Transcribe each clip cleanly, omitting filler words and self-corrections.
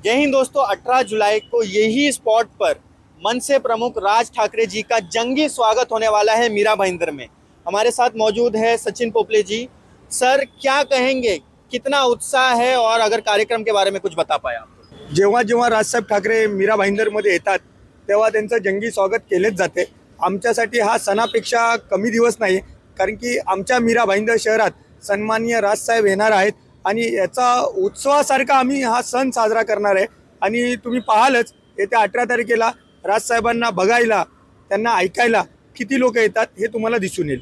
जय हिंद दोस्तों। 18 जुलाई को यही स्पॉट पर मनसे प्रमुख राज ठाकरे जी का जंगी स्वागत होने वाला है मीरा भाईंदर में। हमारे साथ मौजूद है सचिन पोपले जी। सर, क्या कहेंगे, कितना उत्साह है और अगर कार्यक्रम के बारे में कुछ बता पाए आप? जेव्हा जेव्हा राजसाहेब ठाकरे मीरा भाईंदरमध्ये येतात तेव्हा त्यांचं जंगी स्वागत केलेच जाते। आमच्यासाठी हा सणापेक्षा कमी दिवस नाही, कारण की आमच्या मीरा भाईंदर शहरात सन्माननीय राजसाहेब येणार आहेत आणि याचा उत्सवासारखा आम्ही हा सण साजरा करणार आहे। आणि तुम्ही पाहालच येत्या 18 तारखेला राजसाहेबांना बघायला, त्यांना ऐकायला किती लोक येतात हे तुम्हाला दिसून येईल।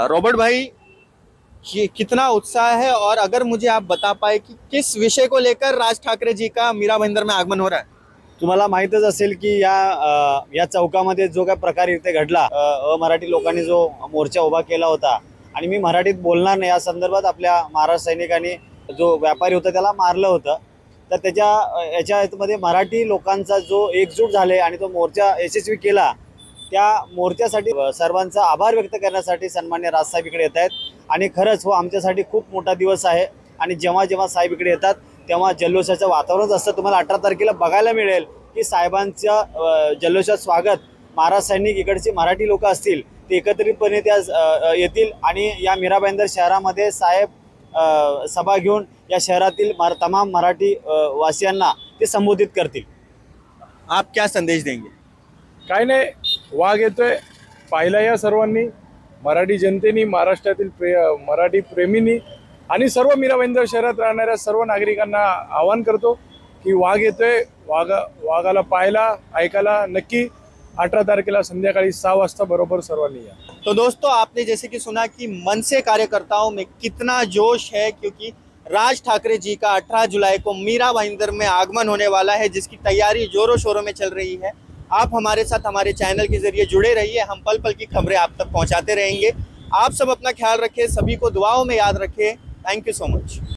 रॉबर्ट भाई, कितना उत्साह है और अगर मुझे आप बता पाए कि किस विषय को लेकर राज ठाकरे जी का मीरा भाईंदर में आगमन हो रहा है? तुम्हाला माहीतच असेल की या चौकामध्ये जो काय प्रकार इथे घडला, मराठी लोकांनी जो मोर्चा उभा केला होता आणि मी मराठीत बोलणार नाही, या संदर्भात आपल्या महाराष्ट्र सैनिकांनी जो व्यापारी होता त्याला मारलं होतं। तर याच्यामध्ये मराठी लोकांचा जो एकजूट झाले आणि तो मोर्चा यशस्वी केला, त्या मोर्चासाठी सर्वांचा आभार व्यक्त करण्यासाठी सन्माननीय राजसाहेब इकडे येत आहेत। आणि खरंच हो, आमच्यासाठी खूप मोठा दिवस आहे आणि जेव्हा जेव्हा साहेब इकडे येतात तेव्हा जल्लोषाचं वातावरण असतं। तुम्हाला 18 तारखेला बघायला मिळेल की साहेबांच्या जल्लोषात स्वागत महाराज सैनिक, इकडचे मराठी लोक असतील ते एकत्रितपणे त्या येतील आणि या मीरा भाईंदर शहरामध्ये साहेब सभा घेऊन या शहरातील तमाम मराठी वासियांना ते संबोधित करतील। आप क्या संदेश देंगे? काय नाही, वाघ येतोय पाहिला या सर्वांनी, मराठी जनतेनी, महाराष्ट्रातील मराठी प्रेमींनी आणि सर्व मीरा भाईंदर शहरात राहणाऱ्या सर्व नागरिकांना आवाहन करतो की वाघ येतोय, वाघाला पाहायला ऐकायला नक्की 18 तारखेला संध्याकाळी 6 वाजता बरोबर सर्वांनी या। तो दोस्तों, आपने जैसे कि सुना कि मनसे कार्यकर्ताओं में कितना जोश है, क्योंकि राज ठाकरे जी का 18 जुलाई को मीरा भाईंदर में आगमन होने वाला है, जिसकी तैयारी जोरों शोरों में चल रही है। आप हमारे साथ हमारे चैनल के जरिए जुड़े रहिए, हम पल पल की खबरें आप तक पहुंचाते रहेंगे। आप सब अपना ख्याल रखें, सभी को दुआओं में याद रखें। Thank you so much.